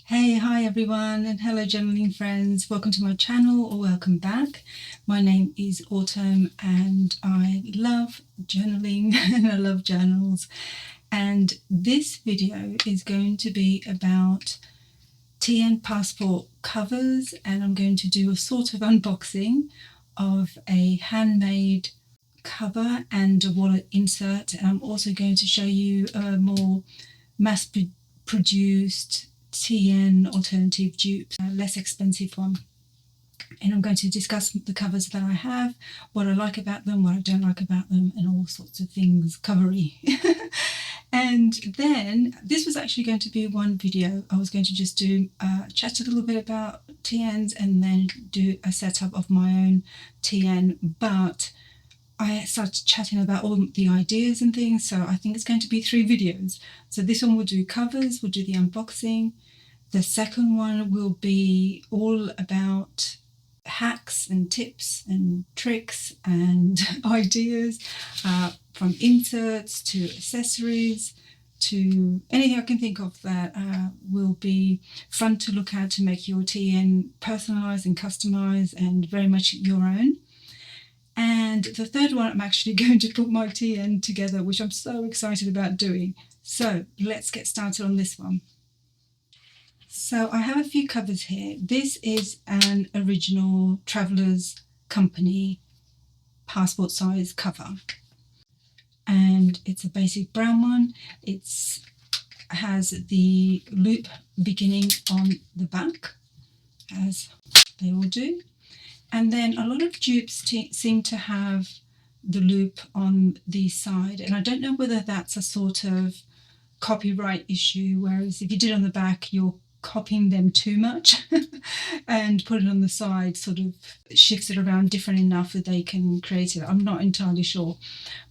Hey, hi everyone, and hello journaling friends. Welcome to my channel or welcome back. My name is Autumn and I love journaling and I love journals. And this video is going to be about TN passport covers, and I'm going to do a sort of unboxing of a handmade cover and a wallet insert. And I'm also going to show you a more mass-produced TN alternative dupe, a less expensive one. And I'm going to discuss the covers that I have, what I like about them, what I don't like about them, and all sorts of things covery. And then this was actually going to be one video. I was going to just do chat a little bit about TNs and then do a setup of my own TN, but I started chatting about all the ideas and things, so I think it's going to be 3 videos. So this one will do covers, we'll do the unboxing. The second one will be all about hacks and tips and tricks and ideas, from inserts to accessories to anything I can think of that will be fun to look at to make your TN personalised and customised and very much your own. And the third one, I'm actually going to put my TN together, which I'm so excited about doing. So let's get started on this one. So I have a few covers here. This is an original Travelers Company passport size cover. And it's a basic brown one. It has the loop beginning on the back, as they all do. And then a lot of dupes seem to have the loop on the side. And I don't know whether that's a sort of copyright issue, whereas if you did on the back, you're copying them too much and put it on the side sort of shifts it around different enough that they can create it. I'm not entirely sure.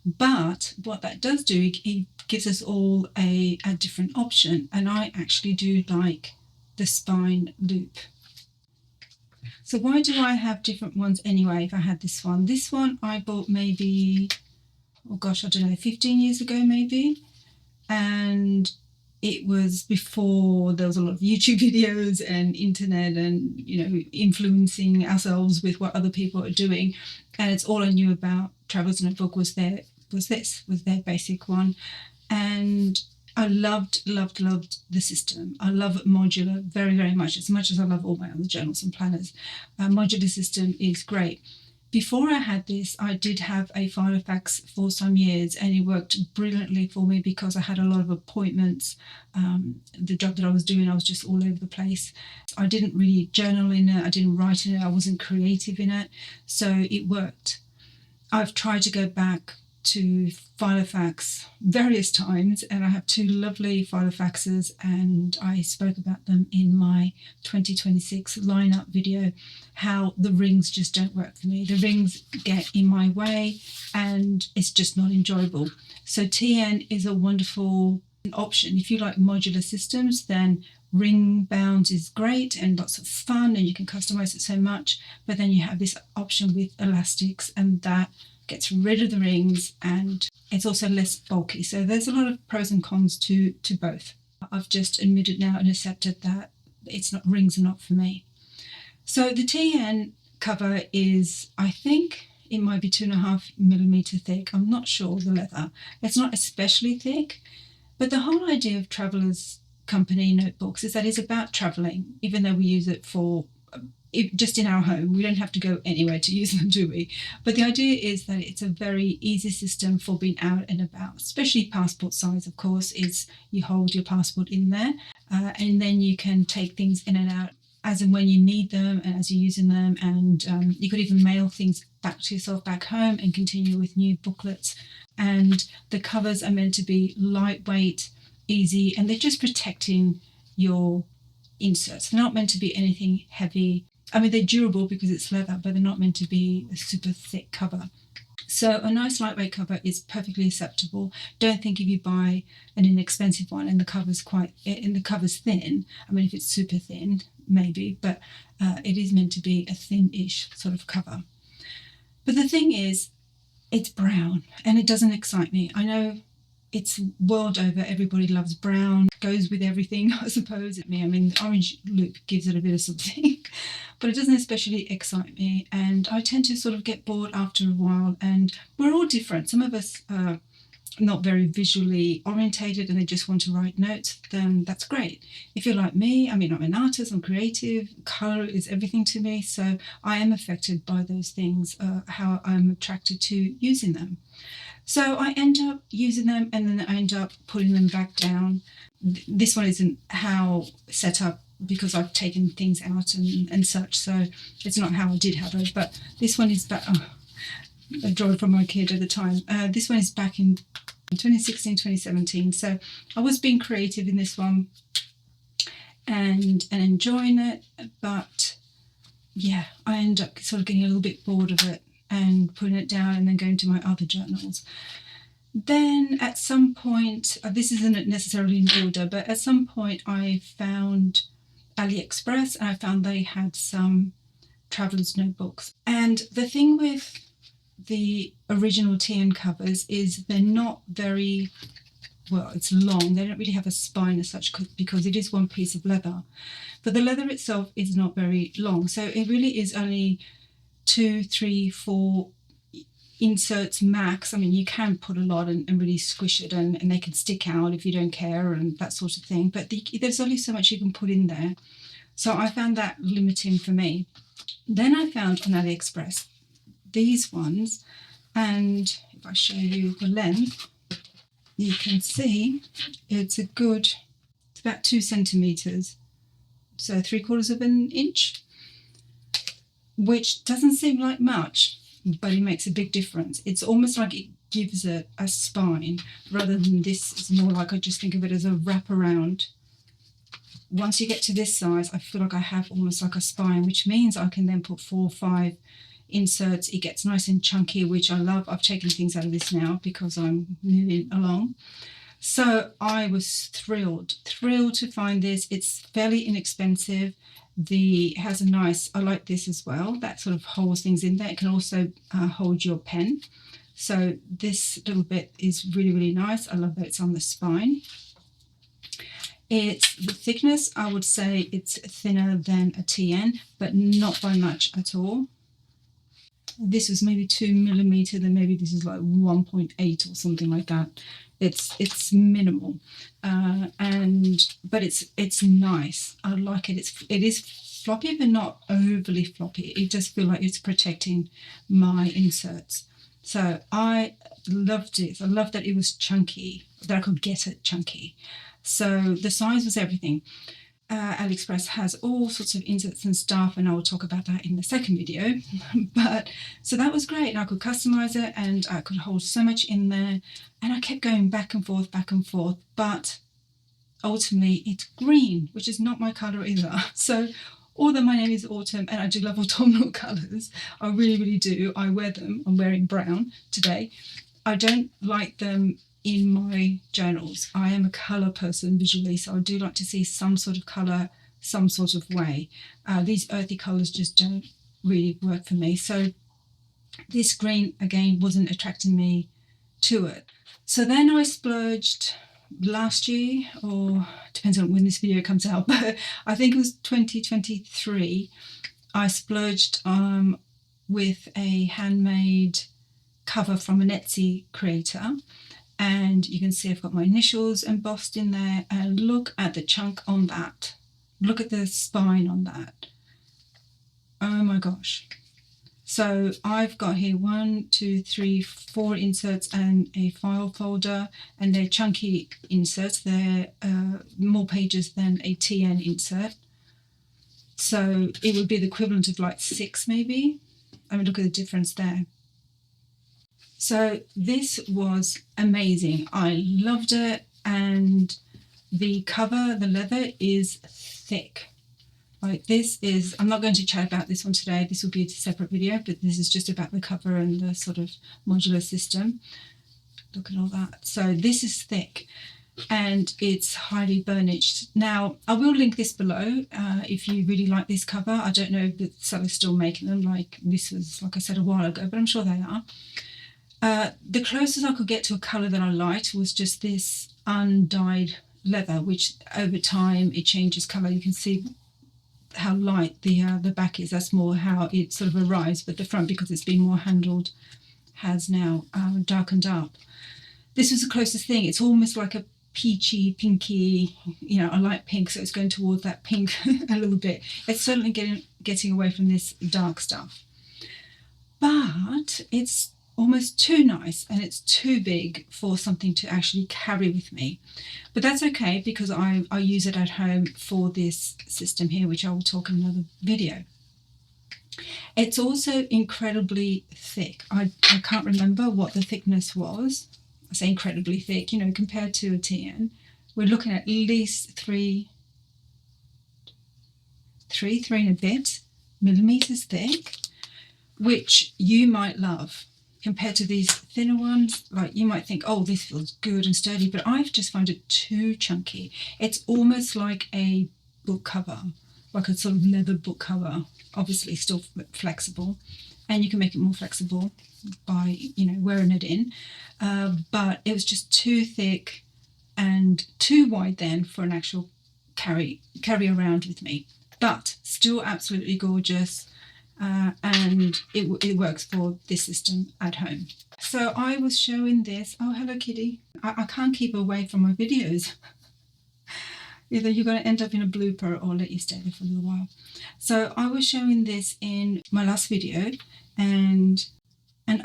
But what that does do, it gives us all a different option. And I actually do like the spine loop. So why do I have different ones anyway if I had this one? This one I bought maybe, oh gosh, I don't know, 15 years ago maybe. And it was before there was a lot of YouTube videos and internet and, you know, influencing ourselves with what other people are doing. And it's all I knew about Traveler's Notebook was their basic one. And I loved the system. I love modular very, very much as I love all my other journals and planners. Modular system is great. Before I had this, I did have a Filofax for some years, and it worked brilliantly for me because I had a lot of appointments. The job that I was doing, I was just all over the place. I didn't really journal in it, I didn't write in it, I wasn't creative in it, so it worked. I've tried to go back to Filofax various times, and I have 2 lovely Filofaxes, and I spoke about them in my 2026 lineup video, how the rings just don't work for me. The rings get in my way and it's just not enjoyable. So TN is a wonderful option. If you like modular systems, then ring bound is great and lots of fun and you can customize it so much, but then you have this option with elastics and that gets rid of the rings and it's also less bulky. So there's a lot of pros and cons to both. I've just admitted now and accepted that rings are not for me. So the TN cover is, I think it might be 2.5mm thick. I'm not sure, the leather. It's not especially thick, but the whole idea of Travelers Company notebooks is that it's about traveling, even though we use it for just in our home. We don't have to go anywhere to use them, do we? But the idea is that it's a very easy system for being out and about, especially passport size, of course, is you hold your passport in there and then you can take things in and out as and when you need them and as you're using them, and you could even mail things back to yourself back home and continue with new booklets. And the covers are meant to be lightweight, easy, and they're just protecting your inserts. They're not meant to be anything heavy. I mean, they're durable because it's leather, but they're not meant to be a super thick cover. So a nice lightweight cover is perfectly acceptable. Don't think if you buy an inexpensive one and the cover's thin. I mean, if it's super thin, maybe, but it is meant to be a thin-ish sort of cover. But the thing is, it's brown and it doesn't excite me. I know it's world over, everybody loves brown, goes with everything, I suppose. I mean, the orange look gives it a bit of something, but it doesn't especially excite me, and I tend to sort of get bored after a while, and we're all different. Some of us are not very visually orientated and they just want to write notes, then that's great. If you're like me, I mean, I'm an artist, I'm creative, colour is everything to me, so I am affected by those things, how I'm attracted to using them. So I end up using them and then I end up putting them back down. This one isn't how set up because I've taken things out and such, so it's not how I did have it, but this one is back. A drawing from my kid at the time. This one is back in 2016, 2017. So I was being creative in this one and enjoying it, but yeah, I end up sort of getting a little bit bored of it and putting it down and then going to my other journals. Then at some point, this isn't necessarily in order, but at some point I found AliExpress and I found they had some travelers notebooks. And the thing with the original TN covers is they're not very, well, it's long. They don't really have a spine as such because it is one piece of leather. But the leather itself is not very long. So it really is only 2, 3, 4 inserts max. I mean, you can put a lot and really squish it and they can stick out if you don't care and that sort of thing. But there's only so much you can put in there. So I found that limiting for me. Then I found on AliExpress these ones, and if I show you the length, you can see it's about 2 centimeters, so 3/4 of an inch, which doesn't seem like much, but it makes a big difference. It's almost like it gives it a spine rather than this is more like, I just think of it as a wraparound. Once you get to this size, I feel like I have almost like a spine, which means I can then put 4 or 5 inserts. It gets nice and chunky, which I love. I've taken things out of this now because I'm moving along. So I was thrilled to find this. It's fairly inexpensive. It has a nice, I like this as well, that sort of holds things in there. It can also hold your pen. So this little bit is really, really nice. I love that it's on the spine. The thickness, I would say it's thinner than a TN, but not by much at all. This was maybe 2 millimeter, then maybe this is like 1.8 or something like that. It's minimal, but it's nice. I like it. It is floppy, but not overly floppy. It just feels like it's protecting my inserts. So I loved it. I loved that it was chunky, that I could get it chunky. So the size was everything. AliExpress has all sorts of inserts and stuff, and I will talk about that in the second video. But so that was great, and I could customize it and I could hold so much in there, and I kept going back and forth, but ultimately it's green, which is not my color either. So although my name is Autumn and I do love autumnal colors, I really, really do. I wear them. I'm wearing brown today. I don't like them in my journals. I am a colour person visually, so I do like to see some sort of colour, some sort of way. These earthy colours just don't really work for me. So this green, again, wasn't attracting me to it. So then I splurged last year, or depends on when this video comes out, but I think it was 2023, I splurged with a handmade cover from an Etsy creator. And you can see I've got my initials embossed in there, and look at the chunk on that. Look at the spine on that. Oh my gosh. So I've got here 1, 2, 3, 4 inserts and a file folder, and they're chunky inserts. They're more pages than a TN insert. So it would be the equivalent of like 6 maybe. I mean, look at the difference there. So this was amazing. I loved it, and the cover, the leather is thick. Like this is, I'm not going to chat about this one today. This will be a separate video, but this is just about the cover and the sort of modular system. Look at all that. So this is thick and it's highly burnished. Now, I will link this below if you really like this cover. I don't know if the seller's still making them. Like this was, like I said, a while ago, but I'm sure they are. The closest I could get to a colour that I liked was just this undyed leather, which over time it changes colour. You can see how light the back is. That's more how it sort of arrives, but the front, because it's been more handled, has now darkened up. This was the closest thing. It's almost like a peachy, pinky, I like pink, so it's going towards that pink a little bit. It's certainly getting away from this dark stuff. But it's almost too nice and it's too big for something to actually carry with me. But that's okay, because I use it at home for this system here, which I will talk in another video. It's also incredibly thick. I can't remember what the thickness was. I say incredibly thick, compared to a TN. We're looking at least three and a bit millimeters thick, which you might love. Compared to these thinner ones, like you might think, oh, this feels good and sturdy, but I've just found it too chunky. It's almost like a book cover, like a sort of leather book cover, obviously still flexible, and you can make it more flexible by, wearing it in. But it was just too thick and too wide then for an actual carry around with me. But still absolutely gorgeous. And it works for this system at home. So I was showing this. Oh, hello, kitty. I can't keep away from my videos. Either you're going to end up in a blooper or let you stay there for a little while. So I was showing this in my last video, and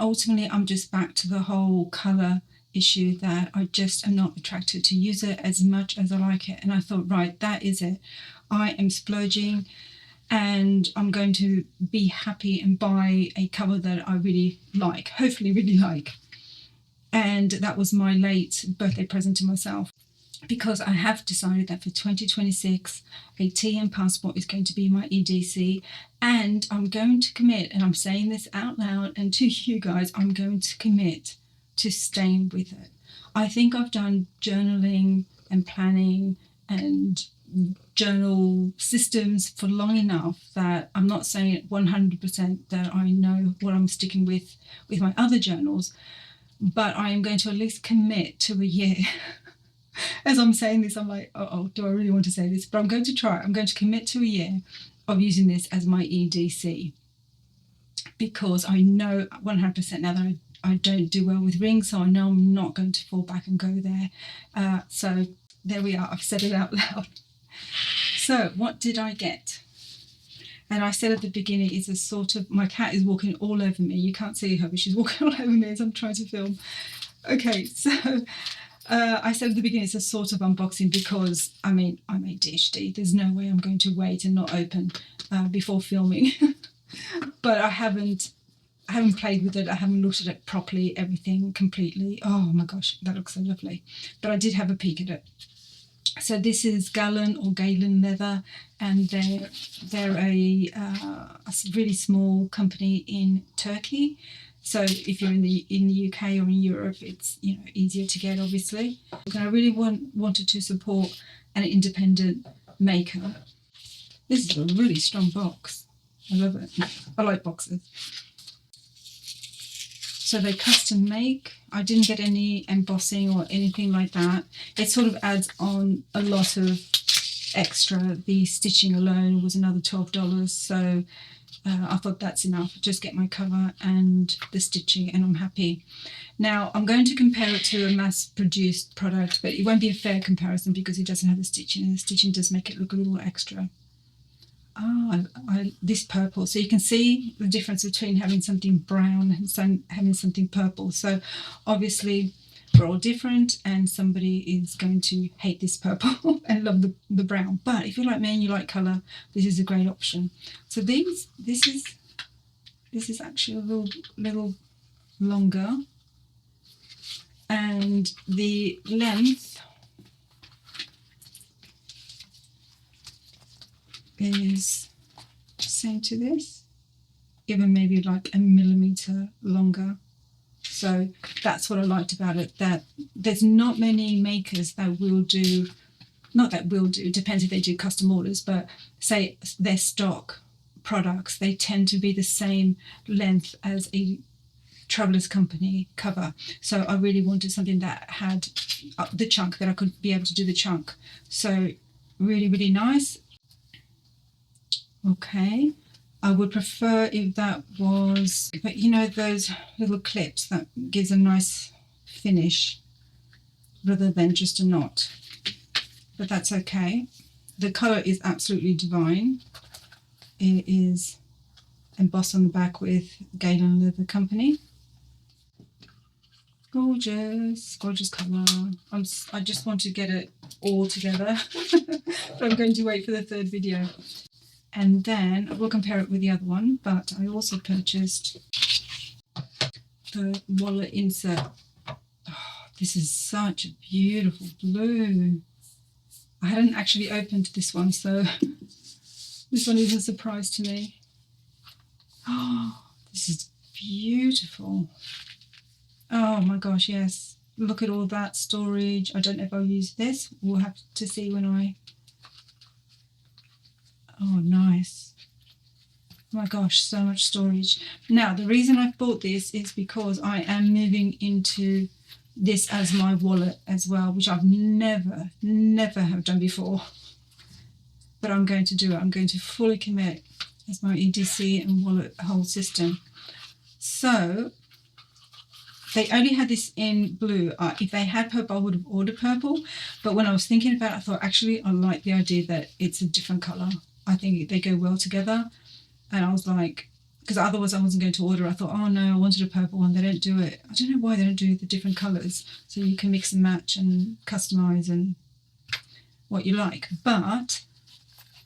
ultimately I'm just back to the whole colour issue, that I just am not attracted to use it as much as I like it. And I thought, right, that is it. I am splurging, and I'm going to be happy and buy a cover that I really like, hopefully really like. And that was my late birthday present to myself, because I have decided that for 2026, a TN passport is going to be my EDC, and I'm going to commit, and I'm saying this out loud and to you guys, I'm going to commit to staying with it. I think I've done journaling and planning and journal systems for long enough that I'm not saying 100% that I know what I'm sticking with my other journals, but I am going to at least commit to a year. As I'm saying this, I'm like, oh, do I really want to say this? But I'm going to try. I'm going to commit to a year of using this as my EDC, because I know 100% now that I don't do well with rings, so I know I'm not going to fall back and go there. So there we are. I've said it out loud. So what did I get? And I said at the beginning, it's a sort of, my cat is walking all over me. You can't see her, but she's walking all over me as I'm trying to film. Okay, so I said at the beginning, it's a sort of unboxing, because I'm ADHD. There's no way I'm going to wait and not open before filming. But I haven't played with it. I haven't looked at it properly, everything completely. Oh my gosh, that looks so lovely. But I did have a peek at it. So this is Galen leather, and they're a really small company in Turkey. So if you're in the UK or in Europe, it's easier to get, obviously. And I really wanted to support an independent maker. This is a really strong box. I love it. I like boxes. So they custom make. I didn't get any embossing or anything like that. It sort of adds on a lot of extra. The stitching alone was another $12. So I thought that's enough. Just get my cover and the stitching and I'm happy. Now I'm going to compare it to a mass-produced product, but it won't be a fair comparison because it doesn't have the stitching, and the stitching does make it look a little extra. This purple, so you can see the difference between having something brown and having something purple. So obviously we're all different, and somebody is going to hate this purple and love the brown. But if you're like me and you like colour, this is a great option. So this is actually a little longer, and the length is same to this, even maybe like a millimetre longer. So that's what I liked about it, that there's not many makers that will do, depends if they do custom orders, but say their stock products, they tend to be the same length as a Travelers Company cover. So I really wanted something that had the chunk, that I could be able to do the chunk. So really, really nice. Okay. I would prefer if that was, but you know, those little clips that gives a nice finish rather than just a knot. But that's okay. The colour is absolutely divine. It is embossed on the back with Galen Leather Company. Gorgeous, gorgeous colour. I just want to get it all together. But I'm going to wait for the third video. And then we'll compare it with the other one, but I also purchased the wallet insert. Oh, this is such a beautiful blue. I hadn't actually opened this one, so this one is a surprise to me. Oh, this is beautiful. Oh my gosh, yes. Look at all that storage. I don't know if I'll use this. We'll have to see when I... Oh, nice. Oh my gosh, so much storage. Now, the reason I bought this is because I am moving into this as my wallet as well, which I've never have done before. But I'm going to do it. I'm going to fully commit as my EDC and wallet whole system. So they only had this in blue. If they had purple, I would have ordered purple. But when I was thinking about it, I thought, actually, I like the idea that it's a different colour. I think they go well together. And I was like, because otherwise I wasn't going to order. I thought, oh no, I wanted a purple one. They don't do it. I don't know why they don't do the different colours. So you can mix and match and customise and what you like. But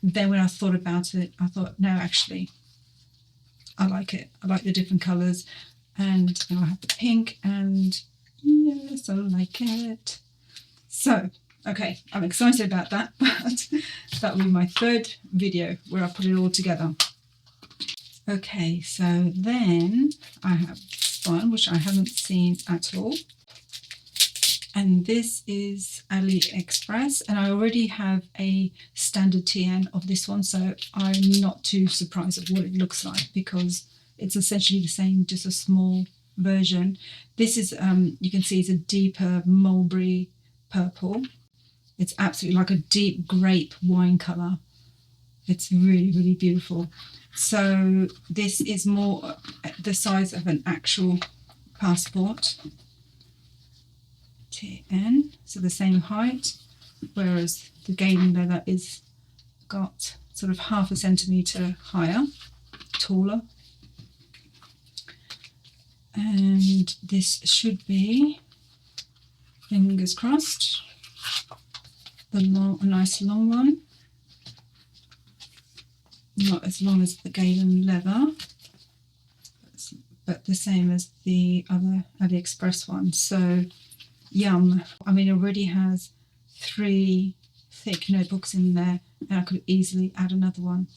then when I thought about it, I thought, no, actually, I like it. I like the different colours. And then I have the pink, and yes, I like it. So, okay, I'm excited about that, but that will be my third video where I put it all together. Okay, so then I have this one, which I haven't seen at all. And this is AliExpress, and I already have a standard TN of this one, so I'm not too surprised at what it looks like because it's essentially the same, just a small version. This is, you can see it's a deeper mulberry purple. It's absolutely like a deep grape wine colour. It's really, really beautiful. So this is more the size of an actual passport. TN, so the same height, whereas the Galen leather is got sort of 0.5 centimetre higher, taller. And this should be, fingers crossed, a nice long one. Not as long as the Galen leather, but the same as the other AliExpress one. So, yum. I mean, it already has 3 thick notebooks in there, and I could easily add another one.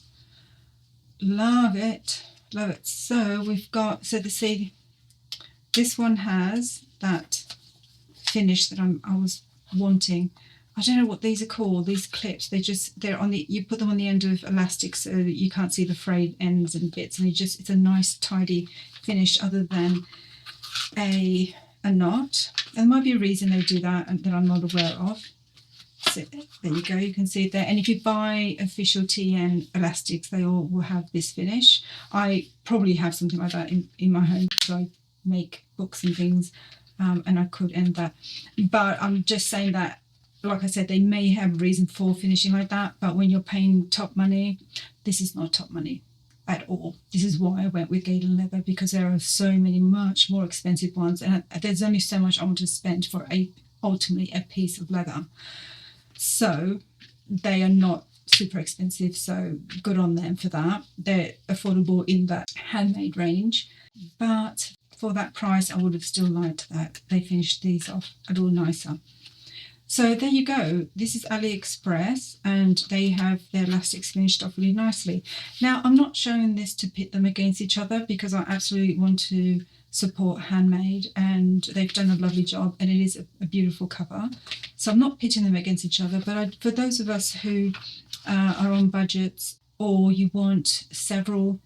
Love it. Love it. So we've got, so this one has that finish that I was wanting. I don't know what these are called, these clips. They're on the, you put them on the end of elastic so that you can't see the frayed ends and bits, and it's a nice tidy finish other than a knot. And there might be a reason they do that and that I'm not aware of. So there you go, you can see it there. And if you buy official TN elastics, they all will have this finish. I probably have something like that in my home because I make books and things, and I could end that. But I'm just saying that, like I said, they may have a reason for finishing like that, but when you're paying top money, this is not top money at all. This is why I went with Galen leather, because there are so many much more expensive ones, and there's only so much I want to spend for ultimately a piece of leather. So they are not super expensive, so good on them for that. They're affordable in that handmade range, but for that price I would have still liked that they finished these off a little nicer. So there you go. This is AliExpress, and they have their elastics finished off really nicely. Now, I'm not showing this to pit them against each other because I absolutely want to support handmade, and they've done a lovely job, and it is a beautiful cover. So I'm not pitting them against each other, but for those of us who are on budgets, or you want several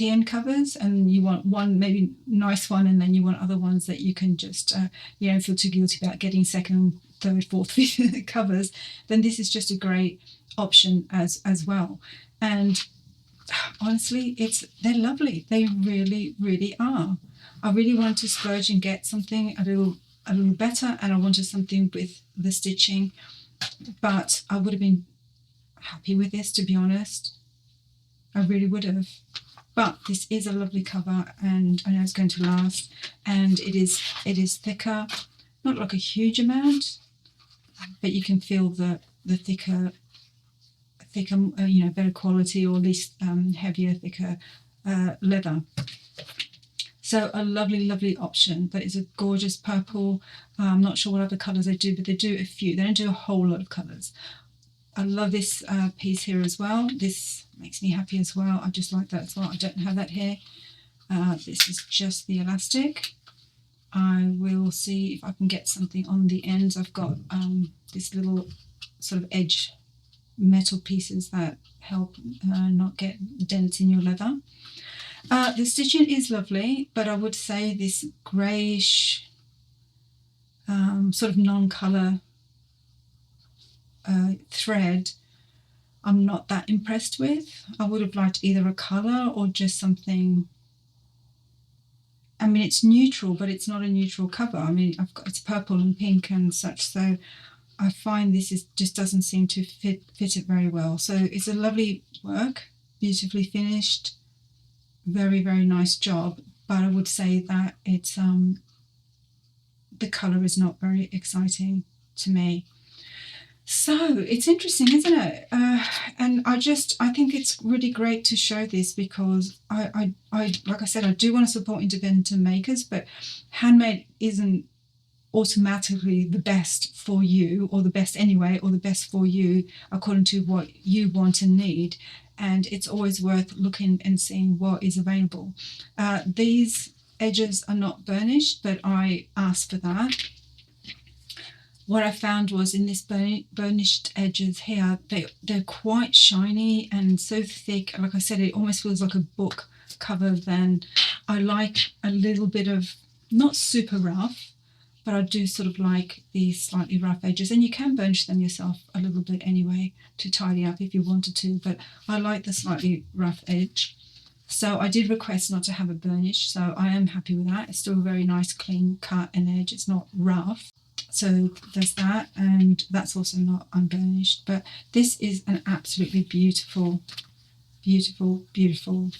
TN covers, and you want one maybe nice one, and then you want other ones that you can just you don't feel too guilty about getting second, third, fourth, fifth covers, then this is just a great option as well. And honestly, they're lovely. They really, really are. I really wanted to splurge and get something a little better, and I wanted something with the stitching, but I would have been happy with this, to be honest. I really would have. But this is a lovely cover, and I know it's going to last, and it is thicker, not like a huge amount, but you can feel the thicker, better quality, or at least heavier, thicker leather. So a lovely, lovely option. That is a gorgeous purple. I'm not sure what other colours they do, but they do a few. They don't do a whole lot of colours. I love this piece here as well. This makes me happy as well. I just like that as well. I don't have that here. This is just the elastic. I will see if I can get something on the ends. I've got this little sort of edge metal pieces that help not get dents in your leather. The stitching is lovely, but I would say this greyish sort of non-colour thread I'm not that impressed with. I would have liked either a colour or just something. I mean, it's neutral, but it's not a neutral cover. I mean, it's purple and pink and such, so I find this just doesn't seem to fit it very well. So it's a lovely work, beautifully finished, very, very nice job. But I would say that it's the colour is not very exciting to me. So it's interesting, isn't it? And I think it's really great to show this, because I like I said, I do want to support independent makers, but handmade isn't automatically the best for you, or the best anyway, or the best for you according to what you want and need. And it's always worth looking and seeing what is available. These edges are not burnished, but I asked for that. What I found was in this burnished edges here, they're quite shiny and so thick. Like I said, it almost feels like a book cover. Then I like a little bit of, not super rough, but I do sort of like these slightly rough edges. And you can burnish them yourself a little bit anyway to tidy up if you wanted to, but I like the slightly rough edge. So I did request not to have a burnish, so I am happy with that. It's still a very nice clean cut and edge. It's not rough. So there's that, and that's also not unburnished. But this is an absolutely beautiful, beautiful, beautiful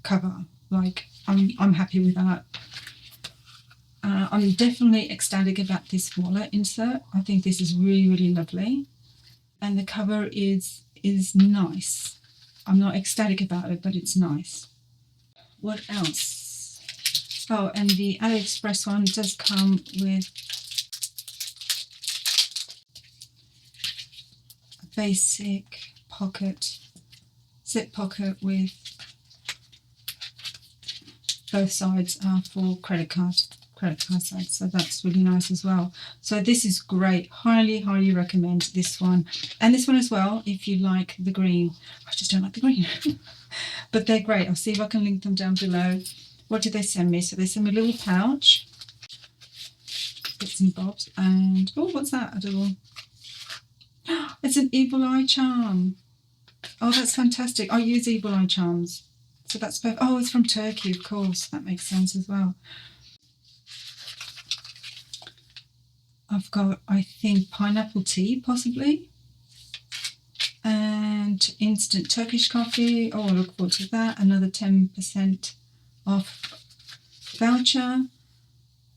cover. Like, I'm happy with that. I'm definitely ecstatic about this wallet insert. I think this is really, really lovely, and the cover is nice. I'm not ecstatic about it, but it's nice. What else? Oh, and the AliExpress one does come with basic pocket, zip pocket with both sides are for credit card sides, so that's really nice as well. So this is great. Highly recommend this one, and this one as well if you like the green. I just don't like the green but they're great. I'll see if I can link them down below. What did they send me? So they sent me a little pouch, bits and bobs, and oh, what's that? A little, it's an evil eye charm. Oh, that's fantastic. I use evil eye charms, so that's perfect. Oh, it's from Turkey, of course. That makes sense as well. I've got, I think, pineapple tea, possibly, and instant Turkish coffee. Oh, I look forward to that. Another 10% off voucher.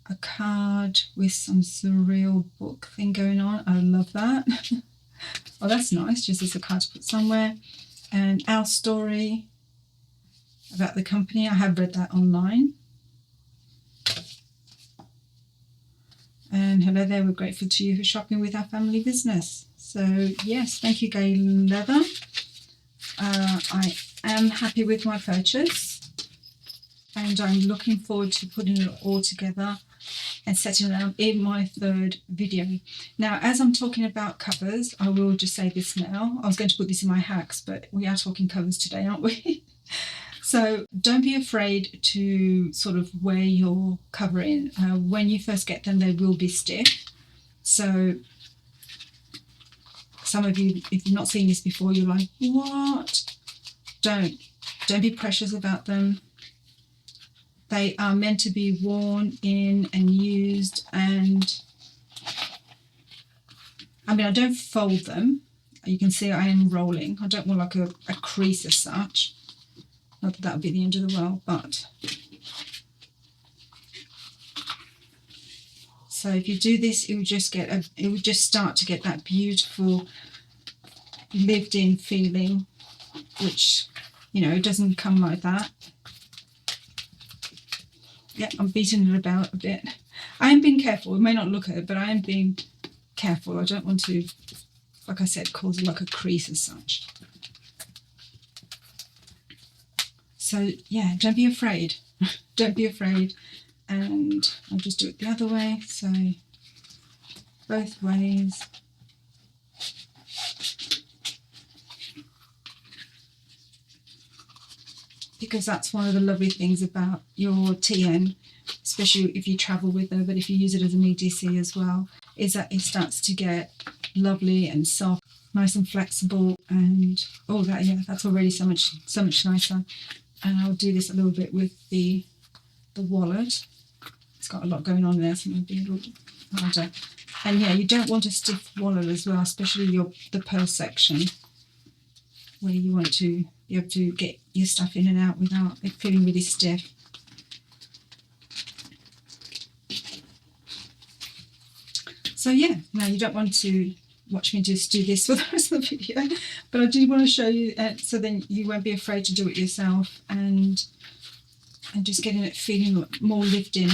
A card with some surreal book thing going on. I love that. Oh, that's nice, just as a card to put somewhere. And our story about the company, I have read that online. And hello there, we're grateful to you for shopping with our family business. So yes, thank you, Gay Leather. I am happy with my purchase, and I'm looking forward to putting it all together and setting it up in my third video. Now, as I'm talking about covers, I will just say this now. I was going to put this in my hacks, but we are talking covers today, aren't we? So don't be afraid to sort of wear your cover in. When you first get them, they will be stiff. So some of you, if you've not seen this before, you're like, what? Don't be precious about them. They are meant to be worn in and used, and I mean, I don't fold them. You can see I am rolling. I don't want like a crease as such. Not that that would be the end of the world, but so if you do this, it would just start to get that beautiful lived-in feeling, which, you know, it doesn't come like that. Yeah, I'm beating it about a bit. I am being careful. It may not look at it, but I am being careful. I don't want to, like I said, cause like a crease as such. So yeah, don't be afraid. Don't be afraid. And I'll just do it the other way. So both ways. Because that's one of the lovely things about your TN, especially if you travel with them, but if you use it as an EDC as well, is that it starts to get lovely and soft, nice and flexible, and all that. Yeah, that's already so much nicer. And I'll do this a little bit with the wallet. It's got a lot going on there, so it'll be a little harder. And yeah, you don't want a stiff wallet as well, especially the purse section, where you want to be able to get your stuff in and out without it feeling really stiff. So yeah, now you don't want to watch me just do this for the rest of the video, but I do want to show you so then you won't be afraid to do it yourself, and just getting it feeling more lived in.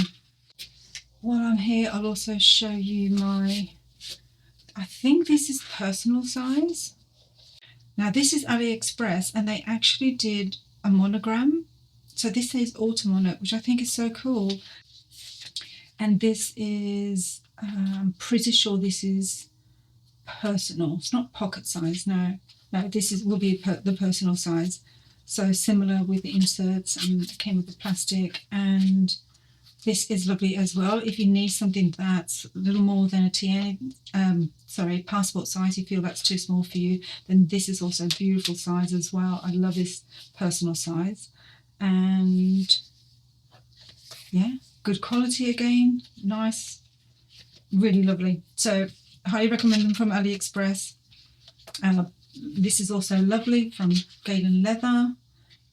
While I'm here, I'll also show you I think this is personal size. Now this is AliExpress, and they actually did a monogram. So this says autumn on it, which I think is so cool. And this is, I'm pretty sure this is personal. It's not pocket size, no. No, this will be the personal size. So similar with the inserts, and it came with the plastic, and this is lovely as well. If you need something that's a little more than a TN, passport size, you feel that's too small for you, then this is also a beautiful size as well. I love this personal size. And yeah, good quality again, nice, really lovely. So I highly recommend them from AliExpress. This is also lovely from Galen Leather.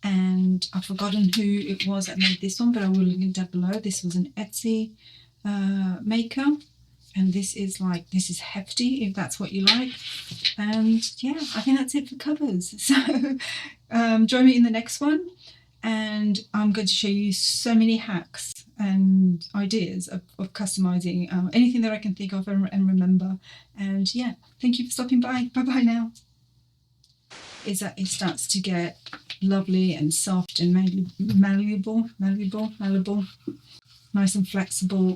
And I've forgotten who it was that made this one, but I will link it down below. This was an Etsy maker, and this is hefty, if that's what you like. And yeah, I think that's it for covers. So join me in the next one, and I'm going to show you so many hacks and ideas of customizing anything that I can think of and remember. And yeah, thank you for stopping by. Bye bye now. Is that it starts to get lovely and soft and malleable, nice and flexible.